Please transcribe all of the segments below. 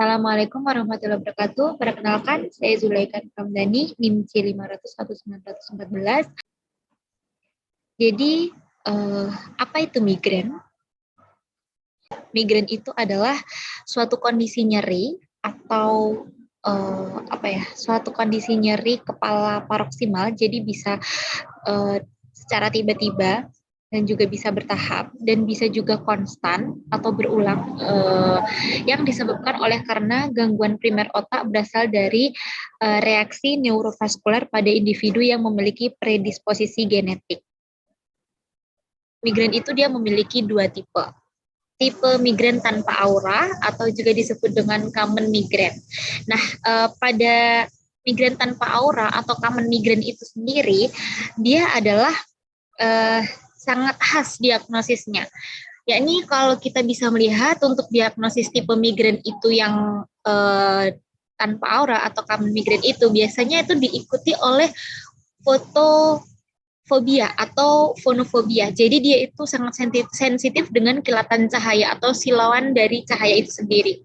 Assalamualaikum warahmatullahi wabarakatuh. Perkenalkan, saya Zulaika Ramdhani, NIM C5001914. Jadi, apa itu migren? Migren itu adalah suatu kondisi nyeri atau suatu kondisi nyeri kepala paroksimal. Jadi bisa secara tiba-tiba dan juga bisa bertahap dan bisa juga konstan atau berulang yang disebabkan oleh karena gangguan primer otak berasal dari reaksi neurovaskular pada individu yang memiliki predisposisi genetik. Migren itu dia memiliki dua tipe. Tipe migren tanpa aura atau juga disebut dengan common migren. Nah, pada migren tanpa aura atau common migren itu sendiri, dia adalah sangat khas diagnosisnya. Yakni kalau kita bisa melihat untuk diagnosis tipe migren itu yang tanpa aura atau common migren itu biasanya itu diikuti oleh fotofobia atau fonofobia. Jadi dia itu sangat sensitif dengan kilatan cahaya atau silauan dari cahaya itu sendiri.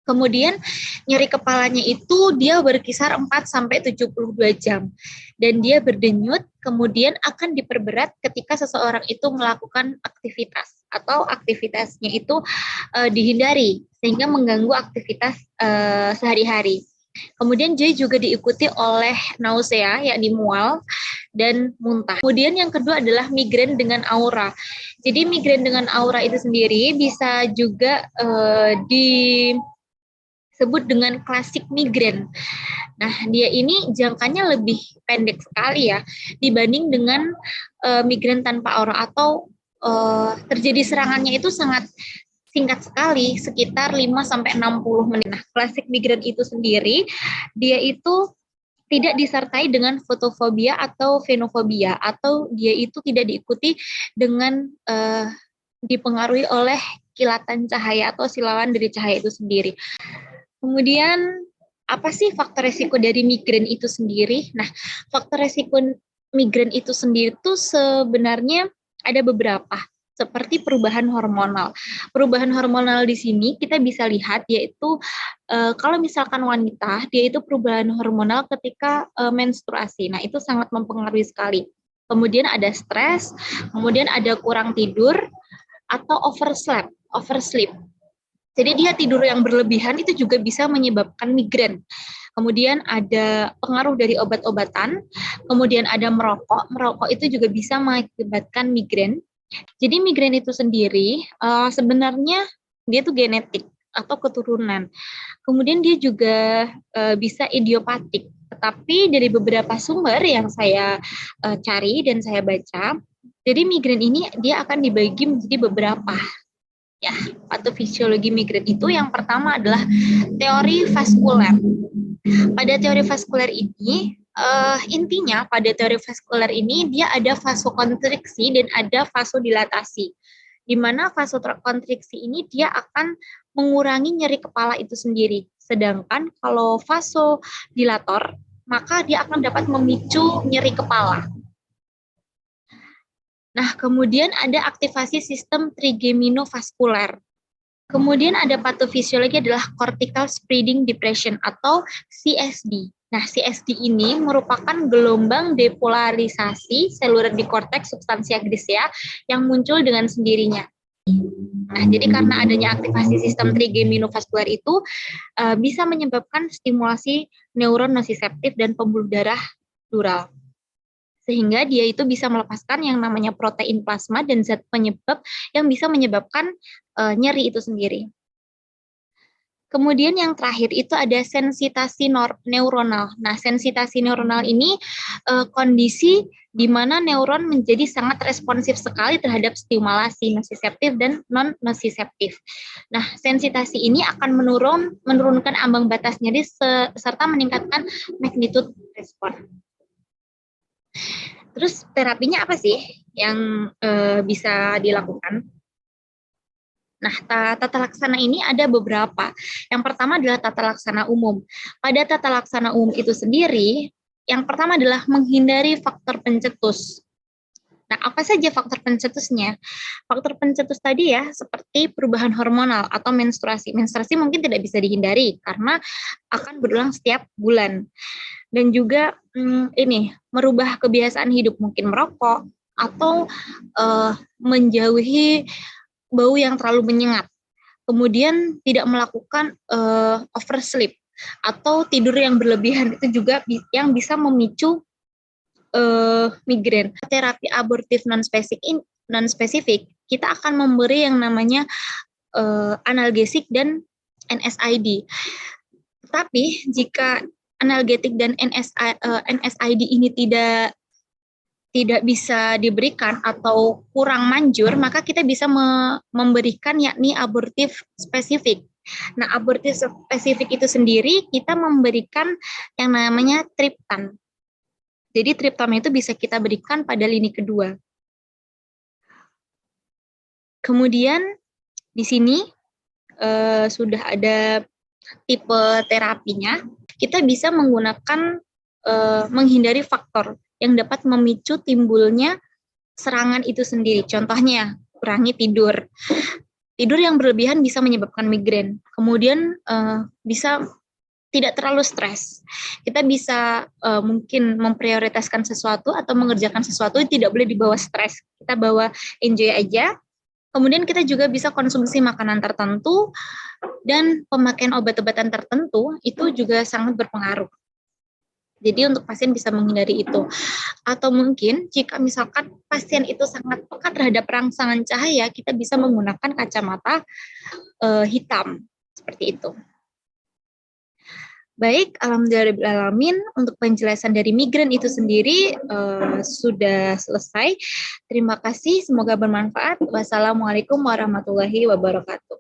Kemudian nyeri kepalanya itu dia berkisar 4-72 jam dan dia berdenyut, kemudian akan diperberat ketika seseorang itu melakukan aktivitas atau aktivitasnya itu dihindari sehingga mengganggu aktivitas sehari-hari. Kemudian dia juga diikuti oleh nausea, yakni mual dan muntah. Kemudian yang kedua adalah migren dengan aura. Jadi migren dengan aura itu sendiri bisa juga disebut dengan klasik migren. Nah, dia ini jangkanya lebih pendek sekali ya dibanding dengan migren tanpa aura atau terjadi serangannya itu sangat singkat sekali, sekitar 5-60 menit. Nah, klasik migren itu sendiri dia itu tidak disertai dengan fotofobia atau fenofobia atau dia itu tidak diikuti dengan dipengaruhi oleh kilatan cahaya atau silauan dari cahaya itu sendiri. Kemudian, apa sih faktor resiko dari migren itu sendiri? Nah, faktor resiko migren itu sendiri itu sebenarnya ada beberapa, seperti perubahan hormonal. Perubahan hormonal di sini kita bisa lihat yaitu kalau misalkan wanita, dia itu perubahan hormonal ketika menstruasi. Nah, itu sangat mempengaruhi sekali. Kemudian ada stres, kemudian ada kurang tidur, atau oversleep. Jadi dia tidur yang berlebihan itu juga bisa menyebabkan migren. Kemudian ada pengaruh dari obat-obatan, kemudian ada merokok. Merokok itu juga bisa mengakibatkan migren. Jadi migren itu sendiri sebenarnya dia tuh genetik atau keturunan. Kemudian dia juga bisa idiopatik. Tetapi dari beberapa sumber yang saya cari dan saya baca, jadi migren ini dia akan dibagi menjadi beberapa. Ya, patofisiologi migren itu yang pertama adalah teori vaskuler. Pada teori vaskuler ini, intinya pada teori vaskuler ini dia ada vasokonstriksi dan ada vasodilatasi. Di mana vasokonstriksi ini dia akan mengurangi nyeri kepala itu sendiri. Sedangkan kalau vasodilator, maka dia akan dapat memicu nyeri kepala. Nah, kemudian ada aktivasi sistem trigeminovaskuler. Kemudian ada patofisiologi adalah cortical spreading depression atau CSD. Nah, CSD ini merupakan gelombang depolarisasi seluler di korteks substansia grisea yang muncul dengan sendirinya. Nah, jadi karena adanya aktivasi sistem trigeminovaskuler itu bisa menyebabkan stimulasi neuron nosiseptif dan pembuluh darah dural. Sehingga dia itu bisa melepaskan yang namanya protein plasma dan zat penyebab yang bisa menyebabkan nyeri itu sendiri. Kemudian yang terakhir itu ada sensitasi neuronal. Nah, sensitasi neuronal ini kondisi di mana neuron menjadi sangat responsif sekali terhadap stimulasi nosiseptif dan non-nosiseptif. Nah, sensitasi ini akan menurunkan ambang batas nyeri serta meningkatkan magnitude respon. Terus terapinya apa sih yang bisa dilakukan? Nah, tata laksana ini ada beberapa. Yang pertama adalah tata laksana umum. Pada tata laksana umum itu sendiri, yang pertama adalah menghindari faktor pencetus. Nah, apa saja faktor pencetusnya? Faktor pencetus tadi ya, seperti perubahan hormonal atau menstruasi. Menstruasi mungkin tidak bisa dihindari karena akan berulang setiap bulan. Dan juga ini, merubah kebiasaan hidup, mungkin merokok, atau menjauhi bau yang terlalu menyengat. Kemudian tidak melakukan oversleep atau tidur yang berlebihan, itu juga yang bisa memicu migrain. Terapi abortif non-spesifik, kita akan memberi yang namanya analgesik dan NSAID. Tapi jika analgetik dan NSAID ini tidak bisa diberikan atau kurang manjur, maka kita bisa memberikan yakni abortif spesifik. Nah, abortif spesifik itu sendiri kita memberikan yang namanya triptan. Jadi triptan itu bisa kita berikan pada lini kedua. Kemudian di sini sudah ada tipe terapinya. Kita bisa menggunakan menghindari faktor yang dapat memicu timbulnya serangan itu sendiri. Contohnya, kurangi tidur. Tidur yang berlebihan bisa menyebabkan migrain. Kemudian bisa tidak terlalu stres. Kita bisa mungkin memprioritaskan sesuatu atau mengerjakan sesuatu, tidak boleh dibawa stres. Kita bawa enjoy aja. Kemudian kita juga bisa konsumsi makanan tertentu dan pemakaian obat-obatan tertentu itu juga sangat berpengaruh. Jadi untuk pasien bisa menghindari itu. Atau mungkin jika misalkan pasien itu sangat peka terhadap rangsangan cahaya, kita bisa menggunakan kacamata hitam seperti itu. Baik, alhamdulillahirrahmanirrahim, untuk penjelasan dari migrain itu sendiri sudah selesai. Terima kasih, semoga bermanfaat. Wassalamualaikum warahmatullahi wabarakatuh.